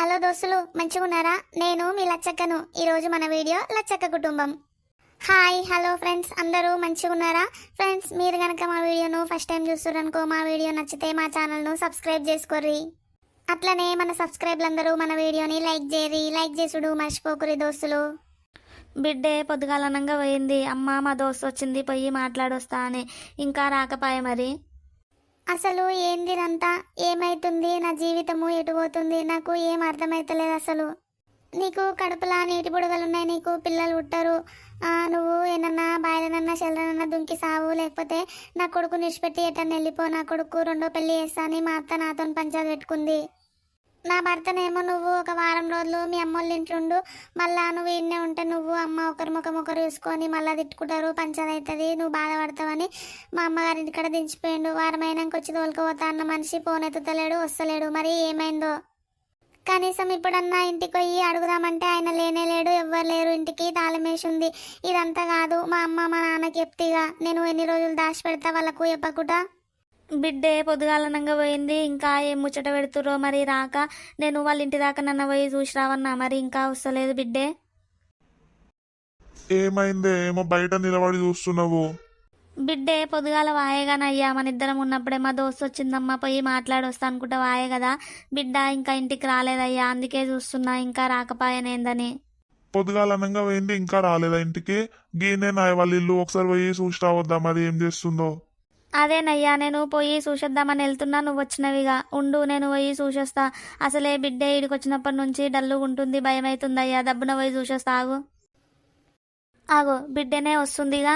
Hello దోస్తులు, మంచిగున్నారా? నేను మీ లచ్చక్కను. ఈరోజు మన వీడియో లచ్చక్క కుటుంబం. హాయ్ హలో ఫ్రెండ్స్, అందరూ మంచిగున్నారా? ఫ్రెండ్స్, మీరు కనుక మా వీడియోను ఫస్ట్ టైం చూస్తున్నారనుకో, మా వీడియో నచ్చితే మా ఛానల్ను సబ్స్క్రైబ్ చేసుకోర్రి. అట్లనే మన సబ్స్క్రైబ్లందరూ మన వీడియోని లైక్ చేయరి. లైక్ చేసుడు మర్చిపోకురి దోస్తులు. బిడ్డే పొద్దుగాలనంగా పోయింది. అమ్మ మా దోస్తు వచ్చింది, పోయి మాట్లాడొస్తా అని. ఇంకా రాకపాయ మరి. అసలు ఏందిదంతా? ఏమైతుంది? నా జీవితము ఎటు పోతుంది? నాకు ఏం అర్థమైతలేదు అసలు. నీకు కడుపులా నీటి బుడగలున్నాయి, నీకు పిల్లలు పుట్టరు. నువ్వు ఏనన్నా బాయలనన్నా చెల్లనన్నా దుంకి సావు, లేకపోతే నా కొడుకు నిడిచిపెట్టి ఎటన్నా వెళ్ళిపో, నా కొడుకు రెండో పెళ్లి చేస్తా అని మా అత్త నాతో పంచాయతీ పెట్టుకుంది. నా భర్తనేమో నువ్వు ఒక వారం రోజులు మీ అమ్మోళ్ళ ఇంట్లో ఉండు, మళ్ళా నువ్వు ఇన్నే ఉంటే నువ్వు అమ్మ ఒకరి ముఖం ఒకరు చూసుకొని మళ్ళీ తిట్టుకుంటారు, పంచది అవుతుంది, నువ్వు బాధపడతావని మా అమ్మగారి ఇంటికాడ దించిపోయిండు. వారం అయినాక వచ్చి తోలుకోపోతా అన్న మనిషి ఫోన్ ఎత్తుతలేడు, వస్తలేడు. మరి ఏమైందో? కనీసం ఇప్పుడన్నా ఇంటికి పోయి అడుగుదామంటే ఆయన లేనే లేడు, ఎవ్వరు లేరు, ఇంటికి తాళమేసి ఉంది. ఇదంతా కాదు, మా అమ్మ మా నాన్నకి చెప్తీగా, నేను ఎన్ని రోజులు దాచి పెడతా వాళ్ళకు చెప్పకుండా. బిడ్డే పొద్దుగాలనంగా పోయింది, ఇంకా ఏం ముచ్చట పెడుతుర్రో మరి రాక. నేను వాళ్ళ ఇంటి దాకా నన్ను పోయి చూసి రావన్నా, మరి ఇంకా వస్తలేదు బిడ్డే. ఏమైందే? ఏమో బయట నిలబడి చూస్తున్నావు? బిడ్డే పొద్దుగాల వాయేగానయ్యా, మన ఇద్దరం ఉన్నప్పుడే మా దోస్తు వచ్చిందమ్మా, పోయి మాట్లాడొస్తా అనుకుంటా వాయే కదా. బిడ్డ ఇంకా ఇంటికి రాలేదయ్యా, అందుకే చూస్తున్నా ఇంకా రాకపాయనేందని. పొద్దుగాలనంగా పోయింది, ఇంకా రాలేదా ఇంటికి? గీనే నాయ వాళ్ళ ఇల్లు, ఒకసారి పోయి చూసి రావద్దా మరి ఏం చేస్తుందో? అదేనయ్యా, నేను పోయి చూసేద్దామని వెళ్తున్నా, నువ్వు వచ్చినవిగా ఉండు, నేను పోయి చూసేస్తా. అసలే బిడ్డే ఇడికి వచ్చినప్పటి నుంచి డల్లుగా ఉంటుంది, భయం అవుతుందయ్యా, దబ్బున పోయి చూసేస్తా. ఆగో బిడ్డనే వస్తుందిగా.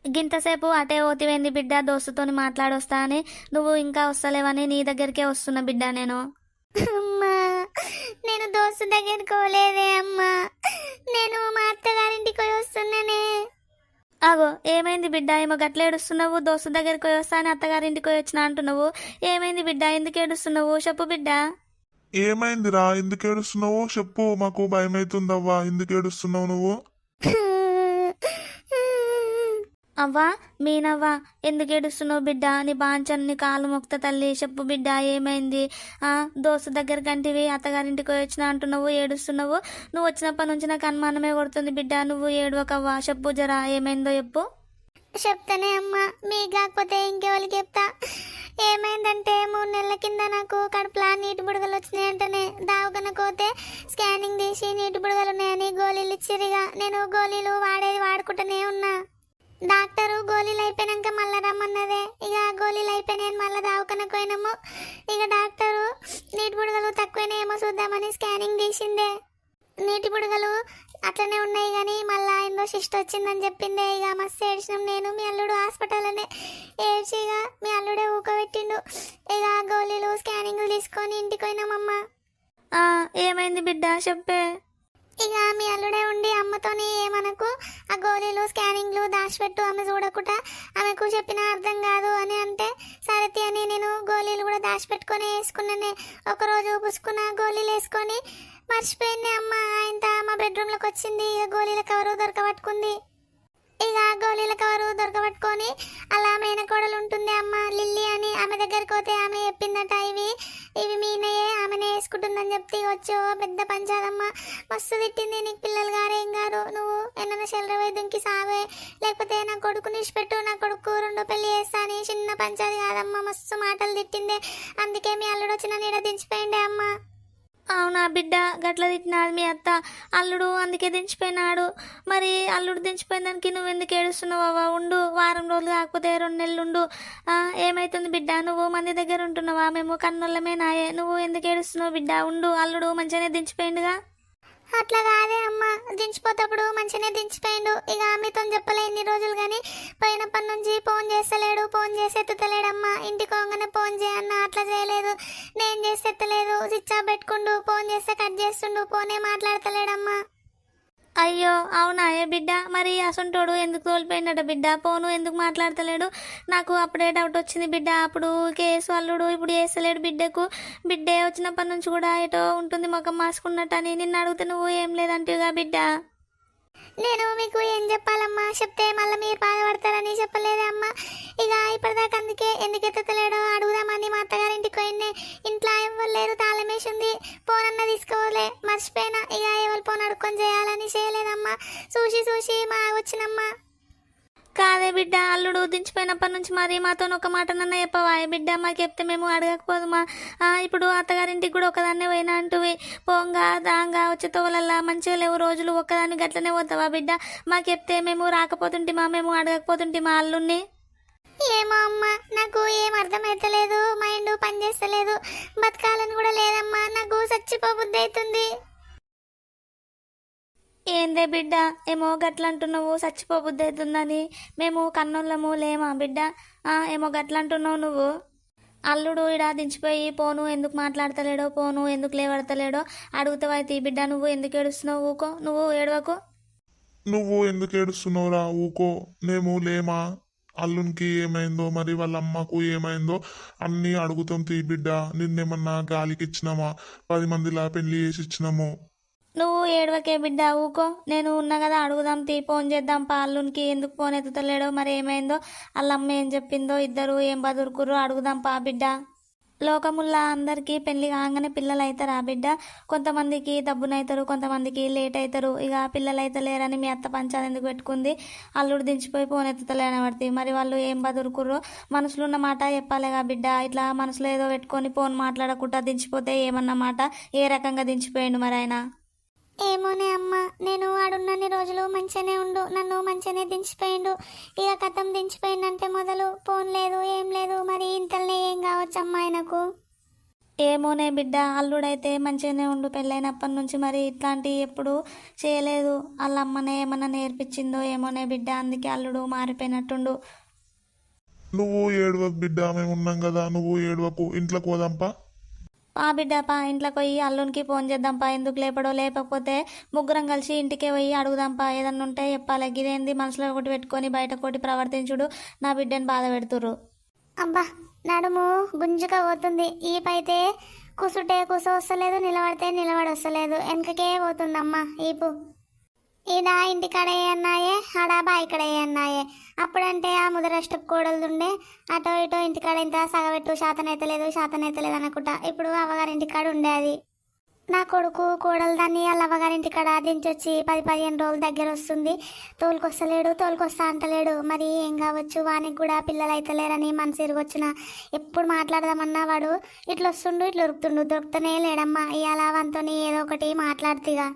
గింతసేపు అటే ఓతివేంది బిడ్డ, దోస్తుతోని మాట్లాడొస్తా అని. నువ్వు ఇంకా వస్తలేవని నీ దగ్గరికే వస్తున్నా బిడ్డ నేను. అమ్మా, నేను దోస్తు దగ్గరికి పోలేదే అమ్మా, నేను మా అత్తగారింటికి పోయి వస్తున్నానే. ఆగో ఏమైంది బిడ్డ? ఏమో గట్ల ఏడుస్తున్నావు? దోస్తు దగ్గరికి పోయి వస్తా అని అత్తగారింటికి పోయి వచ్చినా అంటున్నావు. ఏమైంది బిడ్డ? ఎందుకు ఏడుస్తున్నావు? చెప్పు బిడ్డ. ఏమైందిరా? ఎందుకు ఏడుస్తున్నావు? చెప్పు, మాకు భయం అవుతుందవ్వా. ఎందుకు ఏడుస్తున్నావు నువ్వు? అవ్వా మీనవ్వా, ఎందుకు ఏడుస్తున్నావు బిడ్డ? నీ బాంచన్ని కాలు మొక్త తల్లి, చెప్పు బిడ్డ ఏమైంది? దోస్తు దగ్గర కంటివి అత్తగారింటికి పోయి వచ్చినా అంటున్నావు, ఏడుస్తున్నావు. నువ్వు వచ్చినప్పటి నుంచి నాకు అనుమానమే కొడుతుంది బిడ్డ, నువ్వు ఏడవకవ్వా. చెప్పు జరా ఏమైందో చెప్పు. చెప్తానే అమ్మా, మీకు కాకపోతే ఇంకెవరికి చెప్తా. ఏమైందంటే 3 నెలల కింద నాకు కడుపులా నీటి బుడగలు వచ్చినాయంటనే దావకనకు పోతే స్కానింగ్ తీసి నీటి బుడగలు ఉన్నాయని గోళీలు ఇచ్చిరిగా. నేను గోళీలు వాడుకుంటూనే ఉన్నా. డాక్టరు గోళీలు అయిపోయినాక మళ్ళీ రమ్మన్నదే. ఇక గోళీలు అయిపోయినాయి, మళ్ళీ దావకనకు పోయినాము. ఇక డాక్టరు నీటి బుడగలు తక్కువైనాయేమో చూద్దామని స్కానింగ్ తీసిందే. నీటి బుడగలు అట్లనే ఉన్నాయి కానీ మళ్ళా ఏందో సిస్ట్ వచ్చిందని చెప్పిందే. ఇక మస్తు ఏడ్చినాం నేను మీ అల్లుడు హాస్పిటల్లోనే. ఏడ్చి ఇక మీ అల్లుడే ఊకబెట్టిండు. ఇక గోళీలు స్కానింగ్లు తీసుకొని ఇంటికి పోయినామమ్మా. ఏమైంది బిడ్డ చెప్పే. ఇక మీ అల్లుడే ఉండి అమ్మతోని ఏమనకు, ఆ గోళీలు స్కానింగ్లు దాచిపెట్టు, ఆమె చూడకుండా, ఆమెకు చెప్పిన అర్థం కాదు అని అంటే సరతి అని నేను గోళీలు కూడా దాచిపెట్టుకొని వేసుకున్నానే. ఒకరోజు పుసుకున్న గోళీలు వేసుకొని మర్చిపోయింది అమ్మ. ఆయన మా బెడ్రూమ్లోకి వచ్చింది, ఇక గోళీల కవరు దొరకబట్టుకుంది. ఇక గోళీల కవరు దొరకబట్టుకొని అలా మేనకోడలు ఉంటుంది అమ్మ లిల్లీ అని, ఆమె దగ్గరికి పోతే ఆమె చెప్పిందట ఇవి మీనయే, ఆమెనే వేసుకుంటుందని చెప్తే వచ్చి పెద్ద పంచాదమ్మ. మస్తు తిట్టింది, నీకు పిల్లలు గారేం గారు, నువ్వు ఏమన్నా చెల్లర వైద్యంకి సావే, లేకపోతే నా కొడుకు నిడిచిపెట్టు, నా కొడుకు రెండో పెళ్లి చేస్తా అని. చిన్న పంచాది కాదమ్మ, మస్తు మాటలు తిట్టిందే. అందుకే మీ అల్లుడు వచ్చిన నీడ దించిపోయిండే అమ్మ. అవునా బిడ్డ? గట్ల తిట్టినాడు మీ అత్త? అల్లుడు అందుకే దించిపోయినాడు. మరి అల్లుడు దించిపోయిన దానికి నువ్వు ఎందుకు ఏడుస్తున్నావా? ఉండు, వారం రోజులు కాకపోతే 2 నెలలు ఉండు. ఏమైతుంది బిడ్డ? నువ్వు మంది దగ్గర ఉంటున్నావా? మేము కన్నులమే నాయే, నువ్వు ఎందుకు ఏడుస్తున్నావు బిడ్డ? ఉండు, అల్లుడు మంచిగానే దించిపోయిండుగా. అట్లా కాదే అమ్మ, దించిపోతప్పుడు మంచిగానే దించిపోయిండు. ఇక ఆమెతో చెప్పలే ఇన్ని రోజులు కానీ పోయినప్పటి నుంచి ఫోన్ చేస్తలేడు, ఫోన్ చేసి ఎత్తుతలేడమ్మా. ఇంటికి పోగానే ఫోన్ చేయన్న, అట్లా చేయలేదు. నేను చేసి ఎత్తలేదు, స్విచ్ ఆఫ్ పెట్టుకుండు, ఫోన్ చేస్తే కట్ చేస్తుండు, ఫోనే మాట్లాడతలేడమ్మా. అయ్యో అవునా ఏ బిడ్డ? మరి అసంటోడు ఎందుకు తోలిపోయినట బిడ్డ? ఫోను ఎందుకు మాట్లాడతలేడు? నాకు అప్పుడే డౌట్ వచ్చింది బిడ్డ. అప్పుడు కేసు అల్లుడు ఇప్పుడు చేస్తలేడు బిడ్డకు. బిడ్డే వచ్చినప్పటి నుంచి కూడా ఏటో ఉంటుంది, ముఖం మాసుకున్నట్టు అని. నిన్ను అడిగితే నువ్వు ఏం లేదంటివిగా బిడ్డ. నేను మీకు ఏం చెప్పాలమ్మా, చెప్తే మళ్ళీ మీరు బాధపడతారని చెప్పలేదే అమ్మా. ఇక ఇప్పటిదాకా అందుకే ఎందుకు ఎత్తలేడో అడుగుదామని మా అత్తగారింటికి పోయిందే. ఇంట్లో ఎవరు లేరు, తాళం వేసింది. ఫోన్ తీసుకోలే, మర్చిపోయినా. ఇక ఎవరు ఫోన్ అడుక్కొని చేయాలని చేయలేదమ్మా. చూసి చూసి మా వచ్చినమ్మా. కాదే బిడ్డ, అల్లుడు దించిపోయినప్పటి నుంచి మరి మాతో ఒక మాట నన్న చెప్పవా బిడ్డ? మాకు చెప్తే మేము అడగకపోదుమా? ఇప్పుడు అత్తగారింటికి కూడా ఒకదాన్నే పోయినా అంటువి. పోంగా దాంగా వచ్చే తోలల్లా మంచిగా లేవు రోజులు, ఒక్కదాన్ని గట్లనే పోతావా బిడ్డ? మాకు చెప్తే మేము రాకపోతుంటిమా, మేము అడగకపోతుంటిమా అల్లుడిని? ఏమో అమ్మా, నాకు ఏం అర్థమైతలేదు. మైండ్ పని చేస్తలేదు. బతకాలని కూడా లేదమ్మా. నాకు చచ్చిపోబుద్ధి అవుతుంది. ఏందే బిడ్డ, ఏమో గట్లంటున్నావు, చచ్చిపోబుద్ధి అవుతుందని? మేము కన్నుళ్ళము లేమా బిడ్డ? ఏమో గట్లంటున్నావు నువ్వు. అల్లుడు ఇడా దించిపోయి పోను ఎందుకు మాట్లాడతలేడో, పోను ఎందుకు లేవడతలేడో అడుగుతావైతే బిడ్డ. నువ్వు ఎందుకు ఏడుస్తున్నావు? ఊకో, నువ్వు ఏడవకు. నువ్వు ఎందుకు ఏడుస్తున్నావురా? ఊకో. మేము లేమా? అల్లునికి ఏమైందో, మరి వాళ్ళ అమ్మకు ఏమైందో అన్నీ అడుగుతాం తీ బిడ్డ. నిన్నేమన్నా గాలికి ఇచ్చినామా? 10 మందిలా పెళ్లి చేసి ఇచ్చినాము. నువ్వు ఏడవకే బిడ్డ, ఊకో. నేను ఉన్నా కదా, అడుగుదాం తీ, ఫోన్ చేద్దాం పా అల్లునికి. ఎందుకు ఫోన్ ఎత్తుతలేడో, మరి ఏమైందో, వాళ్ళ అమ్మ ఏం చెప్పిందో, ఇద్దరు ఏం బదురుకుర్రో అడుగుదాం పా బిడ్డ. లోకముల్లా అందరికీ పెళ్లి కాగానే పిల్లలు అవుతారా బిడ్డ? కొంతమందికి దబ్బునవుతారు, కొంతమందికి లేట్ అవుతారు. ఇక పిల్లలు అయితే లేరని మీ అత్త పంచాలు ఎందుకు పెట్టుకుంది? అల్లుడు దించిపోయి ఫోన్ ఎత్తుతలేని పడితే మరి వాళ్ళు ఏం బదురుకుర్రో మనసులో ఉన్న మాట చెప్పాలిగా బిడ్డ. ఇట్లా మనసులో ఏదో పెట్టుకొని ఫోన్ మాట్లాడకుండా దించిపోతే ఏమన్న మాట? ఏ రకంగా దించిపోయిండు మరి ఆయన? ఏమోనే అమ్మా, నేను ఆడున్నన్ని రోజులు మంచిగానే ఉండు, నన్ను మంచిగానే దించిపోయిండు. ఇక కథం దించిపోయిందంటే మొదలు ఫోన్ లేదు, ఏం లేదు. మరి ఇంతలోనే ఏం కావచ్చమ్మా ఆయనకు? ఏమోనే బిడ్డ, అల్లుడైతే మంచిగానే ఉండు పెళ్ళైనప్పటి నుంచి. మరి ఇట్లాంటివి ఎప్పుడు చేయలేదు. వాళ్ళ అమ్మనే ఏమన్నా నేర్పించిందో ఏమోనే బిడ్డ, అందుకే అల్లుడు మారిపోయినట్టుండు. నువ్వు ఏడవకు బిడ్డ, మేము ఉన్నాం కదా. నువ్వు ఏడవకు. ఇంట్లోకి పోదాంపా. బిడ్డ పా, ఇంట్లోకి పోయి అల్లునికి ఫోన్ చేద్దాంపా. ఎందుకు లేపడో, లేకపోతే ముగ్గురం కలిసి ఇంటికే పోయి అడుగుదాంపా. ఏదన్నా ఉంటే చెప్పాలి. గిదేంది మనసులో ఒకటి పెట్టుకొని బయట ఒకటి ప్రవర్తించుడు? నా బిడ్డని బాధ పెడుతురు. అబ్బా, నడుము గుంజుగా పోతుంది. ఈపైతే కూసుంటే కూసో వస్తలేదు, నిలబడితే నిలబడి వస్తలేదు. వెనకకే పోతుందమ్మా ఈపు. ఈడ ఇంటికాడ అన్నాయే, ఆడ బాయికాడ అన్నాయే. అప్పుడంటే ఆ ముదరష్ట కోడలు ఉండే, అటో ఇటో ఇంటికాడ ఇంత సగబెట్టు, శాతనైతలేదు శాతనైతలేదు అనుకుంటా. ఇప్పుడు అవ్వగారింటికాడ ఉండే అది. నా కొడుకు కోడలు దాన్ని వాళ్ళ అవ్వగారింటికాడ దించొచ్చి 10-15 రోజులు దగ్గర వస్తుంది. తోలుకొస్తలేడు, తోలుకొస్తా అంటలేడు. మరి ఏం కావచ్చు? వానికి కూడా పిల్లలు అయితలేరని మనసు ఇరుగొచ్చిన. ఎప్పుడు మాట్లాడదామన్నా వాడు ఇట్లా వస్తుండు, ఇట్లా ఉరుకుతుండు. దొరుకుతూనే లేడమ్మా. ఇవాళ వంతో ఏదో ఒకటి మాట్లాడుతీగా.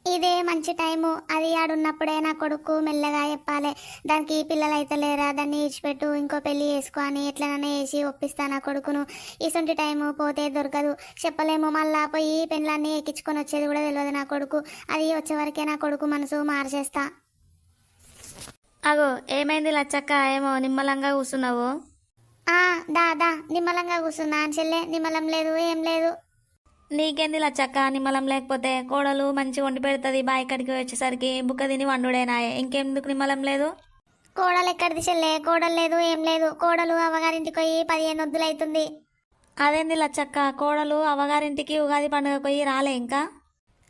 ఇదే మంచి టైము. అది ఆడున్నప్పుడే నా కొడుకు మెల్లగా చెప్పాలి, దానికి పిల్లలు అయితే లేరా, దాన్ని ఇచ్చిపెట్టు, ఇంకో పెళ్లి చేసుకో అని ఎట్లనైనా వేసి ఒప్పిస్తా నా కొడుకును. ఇసొంటి టైము పోతే దొరకదు, చెప్పలేము. మళ్ళా పోయి పెళ్ళాన్ని ఎక్కించుకొని వచ్చేది కూడా తెలియదు నా కొడుకు. అది వచ్చే వరకే నా కొడుకు మనసు మార్చేస్తా. అగో ఏమైంది లచ్చక్క, ఏమో నిమ్మలంగా కూర్చున్నావు? దా నిమ్మలంగా కూర్చున్నా అని చెల్లె. నిమ్మలం లేదు, ఏం లేదు. నీకేంది లచ్చక్క నిమ్మలం లేకపోతే? కోడలు మంచి వండి పెడుతుంది, బాయ్ కడికి వచ్చేసరికి బుక్క తిని వండుడేనాయే. ఇంకెందుకు నిమ్మలం లేదు? కోడలు ఎక్కడిది చెల్లె? కోడలు లేదు, ఏం లేదు. కోడలు అవ్వగారింటికి పోయి 15 వద్దులు అవుతుంది. అదేంది లచ్చక్క, కోడలు అవ్వగారింటికి ఉగాది పండుగ పోయి రాలే ఇంకా?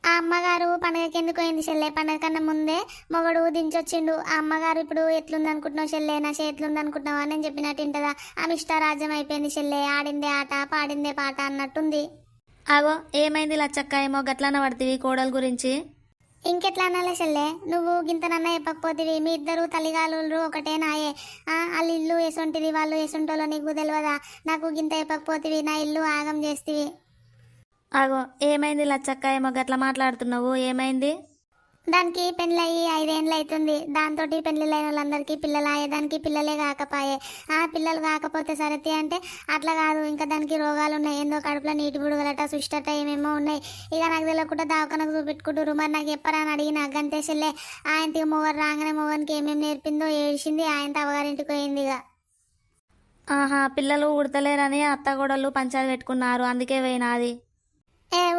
ఆ అమ్మగారు పండగకి ఎందుకు పోయింది చెల్లె? పండగ కన్నా ముందే మొగడు దించొచ్చిండు. ఆ అమ్మగారు ఇప్పుడు ఎట్లుంది అనుకుంటున్నావు చెల్లె? నా చేతులుంది అనుకుంటున్నావా? నేను చెప్పినట్టు ఇంటదా? ఆమె ఇష్టారాజ్యం అయిపోయింది చెల్లె. ఆడిందే ఆట, పాడిందే పాట అన్నట్టుంది. అగో ఏమైంది లచ్చక్క, ఏమో గట్లన పడుతుంది కోడలు గురించి? ఇంకెట్లా అనాలే చెల్లె? నువ్వు గింతనన్నా చెప్పకపోతివి. మీ ఇద్దరు తల్లిగాలు ఒకటే నాయే. వాళ్ళ ఇల్లు ఎసొంటిది, వాళ్ళు ఎసొంటోలో నీకు తెలియదా? నాకు గింత చెప్పకపోతివి, నా ఇల్లు ఆగం చేస్తివి. అగో ఏమైంది లచ్చక్క, ఏమో గట్ల మాట్లాడుతున్నావు? ఏమైంది? దానికి పెళ్ళయి 5 ఏళ్ళు అవుతుంది. దాంతో పెళ్ళిళ్ళైన వాళ్ళందరికీ పిల్లలాయే, దానికి పిల్లలే కాకపాయే. పిల్లలు కాకపోతే సరతి అంటే అట్లా కాదు, ఇంకా దానికి రోగాలు ఉన్నాయి. ఏందో కడుపులో నీటి బుడుగలట, సుష్టట ఏమేమో ఉన్నాయి. ఇక నాకు తెలియకుండా దవాఖానకు చూపెట్టుకుంటారు. మరి నాకు చెప్పరా అని అడిగిన గంతే చెల్లె. ఆయనకి మొగరు రాగానే మొగనికి ఏమేమి నేర్పిందో ఏడిచింది. ఆయనతో అవ్వగారింటికి పోయింది. ఇక పిల్లలు ఉడతలేరని అత్తగోడలు పంచాలు పెట్టుకున్నారు, అందుకే పోయినాది.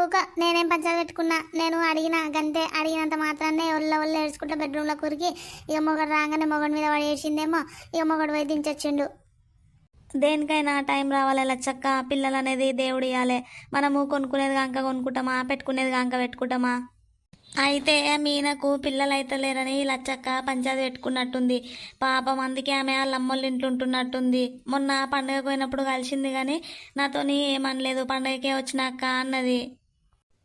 ఊక నేనేం పంచాలు పెట్టుకున్నా? నేను అడిగిన గంతే. అడిగినంత మాత్రాన్ని ఒళ్ళ ఏడ్చుకుంటా బెడ్రూమ్లో కురికి. ఇక మొగడు రాగానే మొగడు మీద వాడు ఏడ్చిందేమో. ఇక మొగడు పోయి దించొచ్చిండు. దేనికైనా టైం రావాలి లచ్చక్క. పిల్లలు అనేది దేవుడు ఇవ్వాలి. మనము కొనుక్కునేది కాంక కొనుక్కుంటామా, పెట్టుకునేది కాంక పెట్టుకుంటామా? అయితే మీనకు పిల్లలు అయితే లేరని లచ్చక్క పంచాయతీ పెట్టుకున్నట్టుంది. పాపం అందుకే ఆమె వాళ్ళ అమ్మోళ్ళ ఇంట్లో ఉంటున్నట్టుంది. మొన్న పండగకు పోయినప్పుడు కలిసింది కానీ నాతోని ఏమనలేదు, పండగకే వచ్చినాక అన్నది.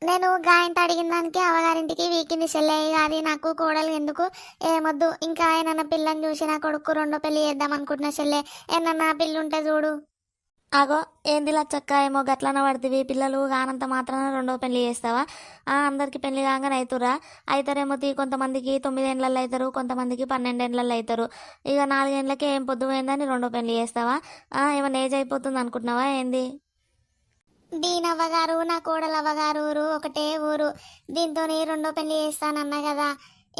నేను గాయంత అడిగిన దానికి అవగారింటికి వీకింది చెల్లె, అది నాకు కోడలు ఎందుకు ఏమొద్దు. ఇంకా ఏమన్నా పిల్లని చూసి నా కొడుకు రెండో పెళ్లి చేద్దాం అనుకుంటున్నా చెల్లె, ఏమన్నా పిల్లి ఉంటే చూడు. అగో ఏంది లచ్చక్క ఏమో గట్లన పడుతుంది, పిల్లలు కానంత మాత్రాన రెండో పెళ్లి చేస్తావా? అందరికి పెళ్లి కాగానే అవుతురా? అవుతారేమో కొంతమందికి 9 ఏళ్ళల్లో అవుతారు, కొంతమందికి 12 ఏళ్ళల్లో అవుతారు. ఇక 4 ఏళ్ళకి ఏం పొద్దు పోయిందని రెండో పెళ్లి చేస్తావా? ఏమన్నా ఏజ్ అయిపోతుంది అనుకుంటున్నావా ఏంది? దీనవ్వగారు నా కోడలవ్వగారు ఊరు ఒకటే ఊరు, దీంతో రెండో పెళ్లి చేస్తానన్నా కదా.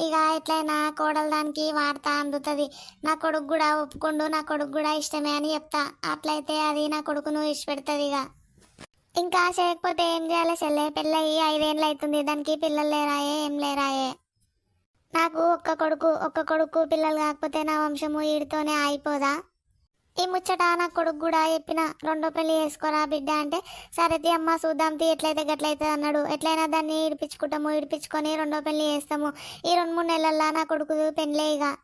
ఇక ఎట్లయినా కోడలు దానికి వార్త అందుతుంది. నా కొడుకు కూడా ఒప్పుకుండు, నా కొడుకు కూడా ఇష్టమే అని చెప్తా. అట్లయితే అది నా కొడుకును ఇష్టపెడుతుంది. ఇక ఇంకా చేయకపోతే ఏం చేయాలి చెల్లె? పెళ్ళయి 5 ఏళ్ళు అవుతుంది, దానికి పిల్లలు లేరాయే, ఏం లేరాయే. నాకు ఒక్క కొడుకు పిల్లలు కాకపోతే నా వంశము ఈడితోనే ఆగిపోదా? ఈ ముచ్చట నా కొడుకు కూడా చెప్పిన, రెండో పెళ్లి చేసుకోరా బిడ్డ అంటే, సరే తీ అమ్మ చూద్దాం తీ, ఎట్లయితే గట్లయితే అన్నాడు. ఎట్లయినా దాన్ని ఇడిపించుకొని రెండో పెళ్లి చేస్తాము. ఈ 2-3 నెలల్లో నా కొడుకు పెళ్ళే. ఇక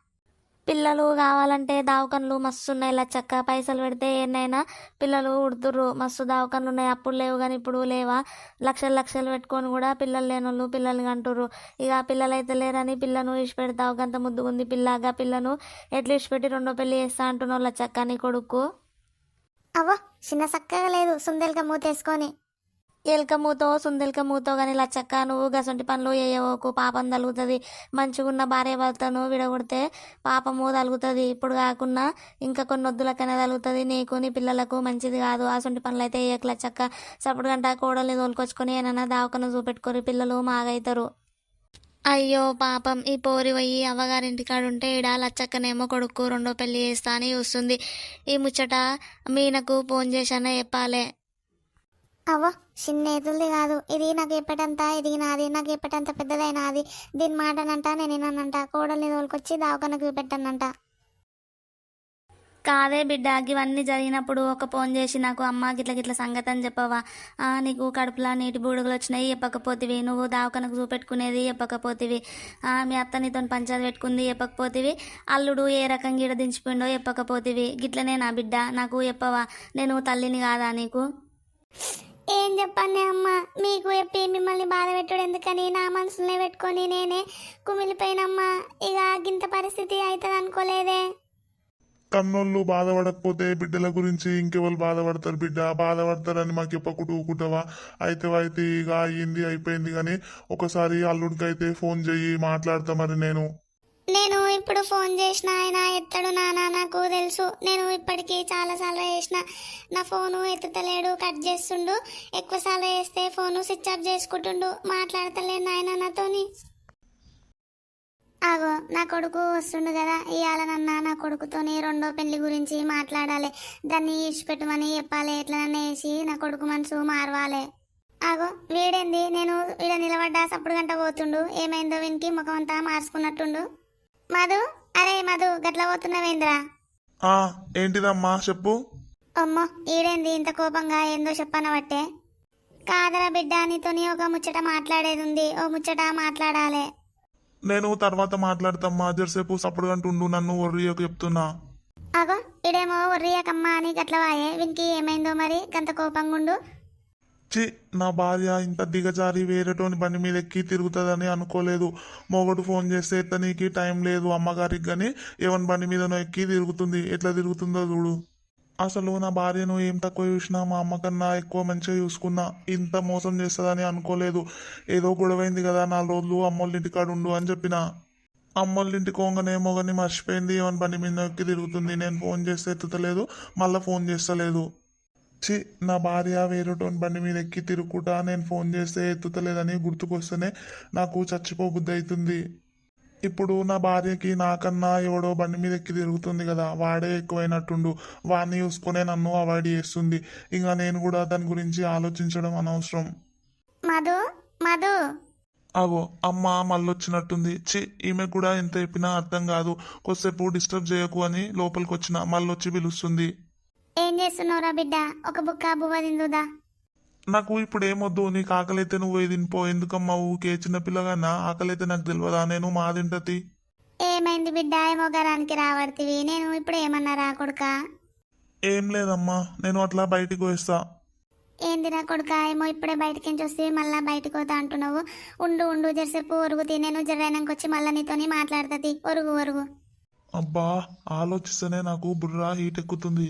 పిల్లలు కావాలంటే దావకన్లు మస్తు ఉన్నాయి లచ్చక్క, పైసలు పెడితే ఎన్నైనా పిల్లలు ఉడుతుర్రు. మస్తు దావకన్లు ఉన్నాయి, అప్పుడు లేవు కానీ ఇప్పుడు లేవా? లక్షలు పెట్టుకొని కూడా పిల్లలు లేనోళ్ళు పిల్లల్ని అంటుర్రు. ఇక పిల్లలు అయితే లేరని పిల్లను ఇచ్చిపెడతావు, గంత ముద్దుగుంది పిల్లగా, పిల్లను ఎట్లా ఇచ్చిపెట్టి రెండో పెళ్లి చేస్తా అంటున్నావు లచ్చక్క నీ కొడుకు? అవ్వ చిన్న చక్కగా లేదు, సుందెలక మూతేసుకొని. ఎలకమూతో సుందెలకమూతో కానీ లచ్చక్క నువ్వు గసంటి పనులు చేయవోకు, పాపం తలుగుతుంది. మంచిగున్న భార్య భర్తను విడగొడితే పాపము తలుగుతుంది. ఇప్పుడు కాకున్నా ఇంకా కొన్ని వద్దులకైనా తలుగుతుంది. నీకు నీ పిల్లలకు మంచిది కాదు. అసంటి పనులు అయితే వేయకు లచ్చక్క. సప్పుడు గంట కోడల్ని తోలుకొచ్చుకొని ఏమన్నా దావకను చూపెట్టుకోరు, పిల్లలు మాగైతారు. అయ్యో పాపం ఈ పోరి పోయి అవ్వగారింటికాడ ఉంటే ఈడ లచ్చక్కనేమో కొడుకు రెండో పెళ్లి చేస్తా అని చూస్తుంది. ఈ ముచ్చట మీనకు ఫోన్ చేశానే చెప్పాలే. అవ్వ చిన్న ఎదుల్ది కాదు ఇది, నాకు ఎప్పటంతా ఎదిగినాది, నాకు ఎప్పటంత పెద్దదైనది. దీని మాటనంట నేను విన్నానంట, కోడల్ని తోలుకొచ్చి దావకనకు చూపెట్టానంట. కాదే బిడ్డ, ఇవన్నీ జరిగినప్పుడు ఒక ఫోన్ చేసి నాకు అమ్మ గిట్ల సంగతి అని చెప్పవా? నీకు కడుపులా నీటి బూడుగులు వచ్చినాయి చెప్పకపోతివి, నువ్వు దావకనకు చూపెట్టుకునేది చెప్పకపోతివి, మీ అత్త నీతో పంచాయతీ పెట్టుకుంది చెప్పకపోతివి, అల్లుడు ఏ రకంగా ఈడ దించిపోయిండో చెప్పకపోతివి. గిట్లనే నా బిడ్డ నాకు చెప్పవా? నేను తల్లిని కాదా నీకు? ఏం చెప్పండి అమ్మ, మీకు చెప్పి మిమ్మల్ని బాధ పెట్టుడు ఎందుకని నా మనసులోనే పెట్టుకొని నేనే కుమిలిపోయినమ్మా. ఇక గింత పరిస్థితి అవుతుంది అనుకోలేదే. కన్నోళ్ళు బాధపడకపోతే బిడ్డల గురించి ఇంకెవరు బాధపడతారు బిడ్డ? బాధపడతారని మాకు చెప్పకుండా ఊకుంటావా? అయితే ఇక అయ్యింది అయిపోయింది కానీ ఒకసారి అల్లుడికి అయితే ఫోన్ చెయ్యి, మాట్లాడతా. మరి నేను ఇప్పుడు ఫోన్ చేసిన ఆయన ఎత్తడు నాన్న, నాకు తెలుసు. నేను ఇప్పటికీ చాలాసార్లు చేసిన, నా ఫోను ఎత్తుతలేడు, కట్ చేస్తుండు. ఎక్కువసార్లు చేస్తే ఫోను స్విచ్ ఆఫ్ చేసుకుంటుండు, మాట్లాడతలేడు ఆయన నాతోని. ఆగో నా కొడుకు వస్తుండు కదా, ఇవాళనన్నా నా కొడుకుతోని రెండో పెళ్లి గురించి మాట్లాడాలి. దాన్ని ఇచ్చిపెట్టమని చెప్పాలి, ఎట్లనన్నా వేసి నా కొడుకు మనసు మారవాలి. ఆగో వీడేంది, నేను వీడ నిలబడ్డా సప్పుడు గంట పోతుండు, ఏమైందో వీనికి ముఖం అంతా మార్చుకున్నట్టుండు. మధు, అరే మధు, గట్ల పోతున్నావేంద్రా? ఏంటిదమ్మా చెప్పు. అమ్మో ఈడేంది ఇంత కోపంగా, ఏందో చెప్పనబట్టే. కాదరా బిడ్డ, నీతోని ఒక ముచ్చట మాట్లాడేది ఉంది, ఓ ముచ్చట మాట్లాడాలి. నేను తర్వాత మాట్లాడతామ్మా, జరసేపు సప్పుడు అంటుండు, నన్ను ఒర్రియకు చెప్తున్నా. అగో ఇడేమో ఒర్రియకమ్మా అని గట్ల వాయే, వీనికి ఏమైందో మరి గంత కోపంగా ఉండు. చి, నా భార్య ఇంత దిగజారి వేరేటోని బండి మీద ఎక్కి తిరుగుతుందని అనుకోలేదు. మొగడు ఫోన్ చేస్తే ఎత్తనీకి టైం లేదు అమ్మగారికి, కానీ ఎవరి బండి మీదనో ఎక్కి తిరుగుతుంది. ఎట్లా తిరుగుతుందో చూడు. అసలు నా భార్యను ఏం తక్కువ చూసినా మా అమ్మ కన్నా ఎక్కువ మంచిగా చూసుకున్నా. ఇంత మోసం చేస్తుందని అనుకోలేదు. ఏదో గొడవైంది కదా, 4 రోజులు అమ్మోళ్ళ ఇంటికాడ ఉండు అని చెప్పిన. అమ్మోళ్ళ ఇంటికి పోగానేమో కానీ మర్చిపోయింది, ఎవరి బండి మీద ఎక్కి తిరుగుతుంది. నేను ఫోన్ చేస్తే ఎత్తుతలేదు, మళ్ళీ ఫోన్ చేస్తలేదు. చి, నా భార్య వేరేటోని బండి మీద ఎక్కి తిరుగుకుంటా నేను ఫోన్ చేస్తే ఎత్తుతలేదని గుర్తుకొస్తేనే నాకు చచ్చిపోబుద్ధి అవుతుంది. ఇప్పుడు నా భార్యకి నాకన్నా ఎవడో బండి మీద ఎక్కి తిరుగుతుంది కదా, వాడే ఎక్కువైనట్టుండు. వాడిని చూసుకునే నన్ను అవాయిడ్ చేస్తుంది. ఇంకా నేను కూడా దాని గురించి ఆలోచించడం అనవసరం. మధు మధు అవో అమ్మ మళ్ళొచ్చినట్టుంది. చి, ఈమె కూడా ఎంత చెప్పినా అర్థం కాదు. కొద్దిసేపు డిస్టర్బ్ చేయకు అని లోపలికి వచ్చిన, మళ్ళొచ్చి పిలుస్తుంది. ఏం చేస్తున్నావురా బిడ్డ, ఒక బుక్క బువ్వ తిందుదా? నాకు ఇప్పుడు ఏమొద్దు, నీకు ఆకలైతే నువ్వు పోయి తినిపో. ఎందుకమ్మా ఊకే చిన్నపిల్లగానా? ఆకలైతే నాకు తెలియదా? నేను మా తింటతి. ఏమైంది బిడ్డ? ఏమో గరానికి రాబడుతుంది. నేను ఇప్పుడు ఏమన్నా రా కొడుకా? ఏం లేదమ్మా, నేను అట్లా బయటికి వేస్తా. ఏందిరా కొడుకా? ఏమో ఇప్పుడే బయటికి నుంచి వస్తే మళ్ళా బయటకు పోతా అంటున్నావు. ఉండు ఉండు జరసేపు ఒరుగు తినేను. జరైనాక వచ్చి మళ్ళీ నీతోని మాట్లాడుతుంది. ఒరుగు ఒరుగు. అబ్బా, ఆలోచిస్తేనే నాకు బుర్ర హీట్ ఎక్కుతుంది.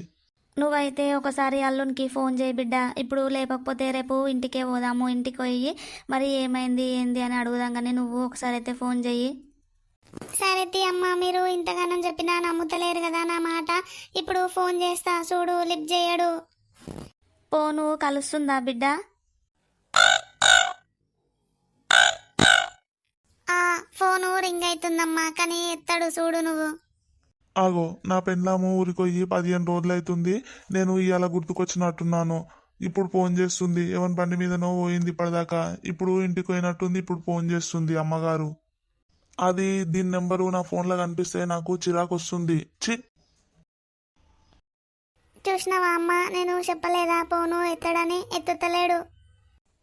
నువ్వైతే ఒకసారి అల్లునికి ఫోన్ చేయి బిడ్డ. ఇప్పుడు లేకపోతే రేపు ఇంటికే పోదాము. ఇంటికి పోయి మరి ఏమైంది ఏంది అని అడుగుదాం. కానీ నువ్వు ఒకసారి అయితే ఫోన్ చెయ్యి. సరే అమ్మ, మీరు ఇంతగానం చెప్పినా నమ్ముతలేరు కదా నా మాట. ఇప్పుడు ఫోన్ చేస్తా చూడు, లిఫ్ట్ చేయడు. ఫోను కలుస్తుందా బిడ్డ? ఫోను రింగ్ అవుతుందమ్మా, కానీ ఎత్తాడు చూడు నువ్వు. ఆగో, నా పెండ్లాము ఊరికొయ్యి 15 రోజులు అవుతుంది. నేను ఇవాళ గుర్తుకొచ్చినట్టున్నాను. ఇప్పుడు ఫోన్ చేస్తుంది. ఎవరి బండి మీదనో పోయింది ఇప్పటిదాకా. ఇప్పుడు ఇంటికి పోయినట్టుంది. ఇప్పుడు ఫోన్ చేస్తుంది అమ్మగారు. అది దీని నెంబరు నా ఫోన్లో కనిపిస్తే నాకు చిరాకు వస్తుంది. చి. చూసినావా అమ్మ, నేను చెప్పలేదా ఫోను ఎత్తడని? ఎత్తుతలేడు.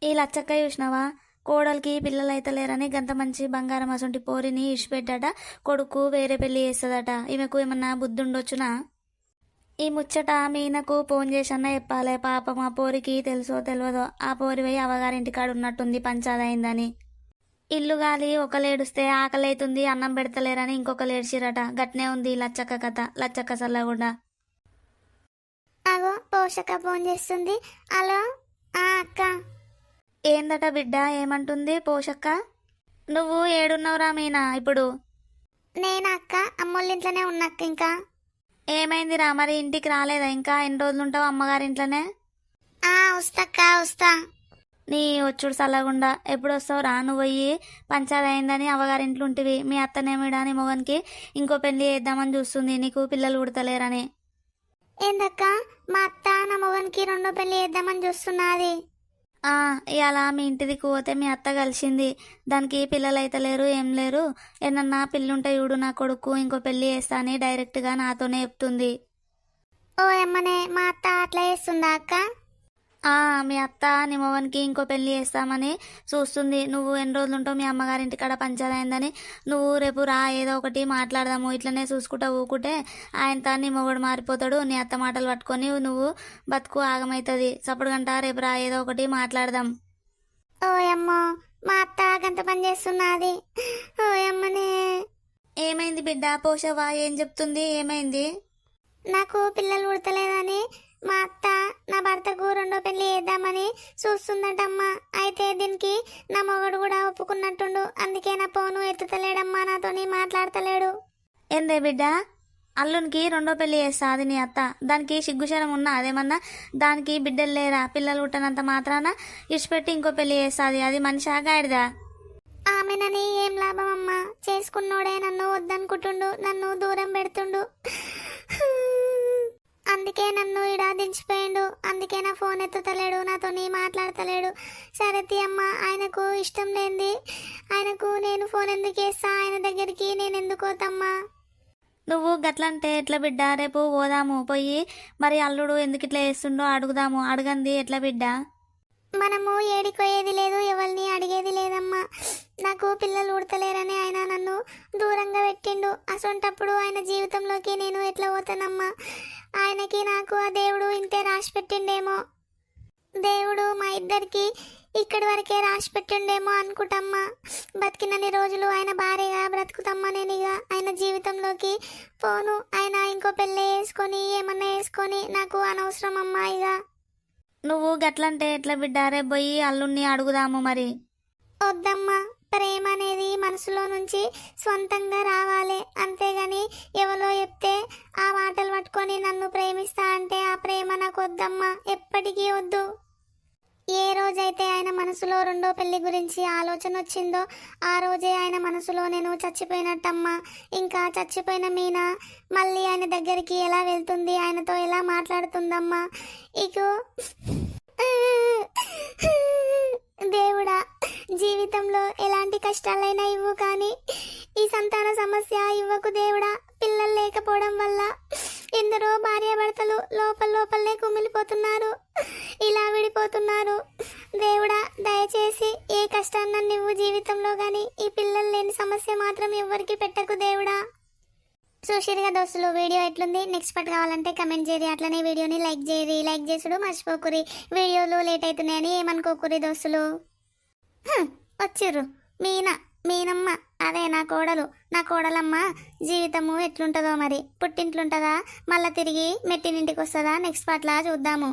ఈ లచ్చక్క చూసినావా? కోడలికి పిల్లలు అయితే లేరని గంత మంచి బంగారం అసొంటి పోరిని ఇచ్చిపెట్టాట. కొడుకు వేరే పెళ్లి చేస్తుందట. ఈమెకు ఏమన్నా బుద్ధి ఉండొచ్చునా? ఈ ముచ్చట మీనకు ఫోన్ చేసన్నా చెప్పాలే. పాపం ఆ పోరికి తెలుసో తెలియదో ఆ పోరి పోయి అవగారింటికాడ ఉన్నట్టుంది పంచాదైందని. ఇల్లు గాలి ఒకలేడుస్తే ఆకలి అవుతుంది అన్నం పెడతలేరని ఇంకొకరు ఏడ్చిరట. గట్నే ఉంది లచ్చక్క కథ. లచ్చక్క సల్లగుండా. అగో పోషక ఫోన్ చేస్తుంది. హలో అక్క. ఏందట బిడ్డ? ఏమంటుంది పోషక్క? నువ్వు ఏడున్నావురా మీనా ఇప్పుడు? నేను అక్క అమ్మోళ్ళింట్లోనే ఉన్నక్క. ఇంకా ఏమైందిరా మరి? ఇంటికి రాలేదా ఇంకా? ఎన్ని రోజులు ఉంటావు అమ్మగారింట్లోనే? వస్తాక్క వస్తా. నీ వచ్చుడు సల్లగుండా. ఎప్పుడు వస్తావు రా? నువ్వు పోయి పంచాది అయిందని అవగారింట్లో ఉంటివి. మీ అత్తనేమిడా నీ మొగనికి ఇంకో పెళ్లి చేద్దామని చూస్తుంది. నీకు పిల్లలు పుడతలేరని. ఏందక్క? మా అత్త నా మొగనికి రెండో పెళ్లి చేద్దామని చూస్తున్నది. ఇవాళ మీ ఇంటికి పోతే మీ అత్త కలిసింది. దానికి పిల్లలు అయితే లేరు, ఏం లేరు. ఏమన్నా పిల్లుంటే చూడు నా కొడుకు ఇంకో పెళ్లి చేస్తా అని డైరెక్ట్గా నాతోనే చెప్తుంది. ఓ అమ్మనే, మా అత్త అట్లా చేస్తుందా అక్క? మీ అత్త నీ మొగనికి ఇంకో పెళ్లి చేస్తామని చూస్తుంది. నువ్వు ఎన్ని రోజులు ఉంటావు మీ అమ్మగారింటి కాడ పంచాదైందని. నువ్వు రేపు రా, ఏదో ఒకటి మాట్లాడదాము. ఇట్లనే చూసుకుంటా ఊకుంటే ఆయన నీ మొగడు మారిపోతాడు. నీ అత్త మాటలు పట్టుకొని నువ్వు బతుకు ఆగమవుతుంది. చప్పుడు గంట రేపు రా, ఏదో ఒకటి మాట్లాడదాం. ఓ అమ్మో, మా అత్త గంత పని చేస్తున్నది. ఓ అమ్మనే. ఏమైంది బిడ్డ? పోషవా ఏం చెప్తుంది? ఏమైంది? నాకు పిల్లలు పుడతలేదని మా అత్త నా భర్తకు రెండో పెళ్లి చేద్దామని చూస్తుందటమ్మా. అయితే దీనికి నా మొగడు కూడా ఒప్పుకున్నట్టుండు. అందుకే నా ఫోను ఎత్తుతలేడమ్మా, నాతోని మాట్లాడతలేడు. ఏందే బిడ్డ? అల్లునికి రెండో పెళ్లి చేస్తా అది నీ అత్త? దానికి సిగ్గుశరం ఉన్నా అదేమన్నా? దానికి బిడ్డలు లేరా? పిల్లలు పుట్టనంత మాత్రాన ఇచ్చిపెట్టి ఇంకో పెళ్లి చేస్తుంది. అది మనిషా గాడిదా? ఆమెనని ఏం లాభం అమ్మా? చేసుకున్నోడే నన్ను వద్దనుకుంటుండు, నన్ను దూరం పెడుతుండు. అందుకే నన్ను ఇడా దించిపోయిండు. అందుకే నా ఫోన్ ఎత్తుతలేడు, నాతోని మాట్లాడతలేడు. సరతి అమ్మ, ఆయనకు ఇష్టం లేనిది ఆయనకు నేను ఫోన్ ఎందుకు వేస్తా? ఆయన దగ్గరికి నేను ఎందుకు పోతమ్మా? నువ్వు గట్లంటే ఎట్లా బిడ్డ? రేపు పోదాము. పోయి మరి అల్లుడు ఎందుకు ఇట్లా చేస్తుండో అడుగుదాము. అడగంది ఎట్లా బిడ్డ? మనము ఏడిపోయేది లేదు, ఎవరిని అడిగేది లేదమ్మా. నాకు పిల్లలు ఉడతలేరని ఆయన నన్ను దూరంగా పెట్టిండు. అసొంటప్పుడు ఆయన జీవితంలోకి నేను ఎట్లా పోతానమ్మా? ఆయనకి నాకు ఆ దేవుడు ఇంతే రాసి పెట్టిండేమో. దేవుడు మా ఇద్దరికి ఇక్కడి వరకే రాసి పెట్టిండేమో అనుకుంటమ్మా. బతికినన్ని రోజులు ఆయన భార్యగా బ్రతుకుతమ్మా. నేను ఇక ఆయన జీవితంలోకి పోను. ఆయన ఇంకో పెళ్ళి వేసుకొని ఏమన్నా వేసుకొని నాకు అనవసరం అమ్మా. ఇక నువ్వు గట్లంటే ఎట్లా బిడ్డ? రేపు పోయి అల్లుడిని అడుగుదాము. మరి వద్దమ్మా, ప్రేమ అనేది మనసులో నుంచి స్వంతంగా రావాలి. అంతేగాని ఎవరో చెప్తే ఆ మాటలు పట్టుకొని నన్ను ప్రేమిస్తా అంటే ఆ ప్రేమ నాకు వద్దమ్మా, ఎప్పటికీ వద్దు. ఏ రోజైతే ఆయన మనసులో రెండో పెళ్లి గురించి ఆలోచన వచ్చిందో ఆ రోజే ఆయన మనసులో నేను చచ్చిపోయినట్టమ్మా. ఇంకా చచ్చిపోయిన మీనా మళ్ళీ ఆయన దగ్గరికి ఎలా వెళ్తుంది? ఆయనతో ఎలా మాట్లాడుతుందమ్మా? ఇగో దేవుడా, జీవితంలో ఎలాంటి కష్టాలైనా ఇవ్వు, కానీ ఈ సంతాన సమస్య ఇవ్వకు దేవుడా. పిల్లలు లేకపోవడం వల్ల ఎందరో భార్యాభర్తలు లోపలనే కుమిలిపోతున్నారు. ఇలా విడిపోతున్నారు. దేవుడా దయచేసి ఏ కష్టాన్న నువ్వు జీవితంలో కానీ ఈ పిల్లలు లేని సమస్య మాత్రం ఎవరికి పెట్టకు దేవుడా. చూసిరుగా దోస్తులు, వీడియో ఎట్లుంది? నెక్స్ట్ పార్ట్ కావాలంటే కమెంట్ చేయరి. అట్లనే వీడియోని లైక్ చేయరి. లైక్ చేసుడు మర్చిపోకురి. వీడియోలు లేట్ అవుతున్నాయని ఏమనుకోకురి దోస్తులు. వచ్చిర్రు మీనమ్మ, అదే నా కోడలు. నా కోడలమ్మ జీవితము ఎట్లుంటుందో మరి. పుట్టింట్లుంటుందా, మళ్ళీ తిరిగి మెట్టినింటికి వస్తుందా? నెక్స్ట్ పార్ట్లా చూద్దాము.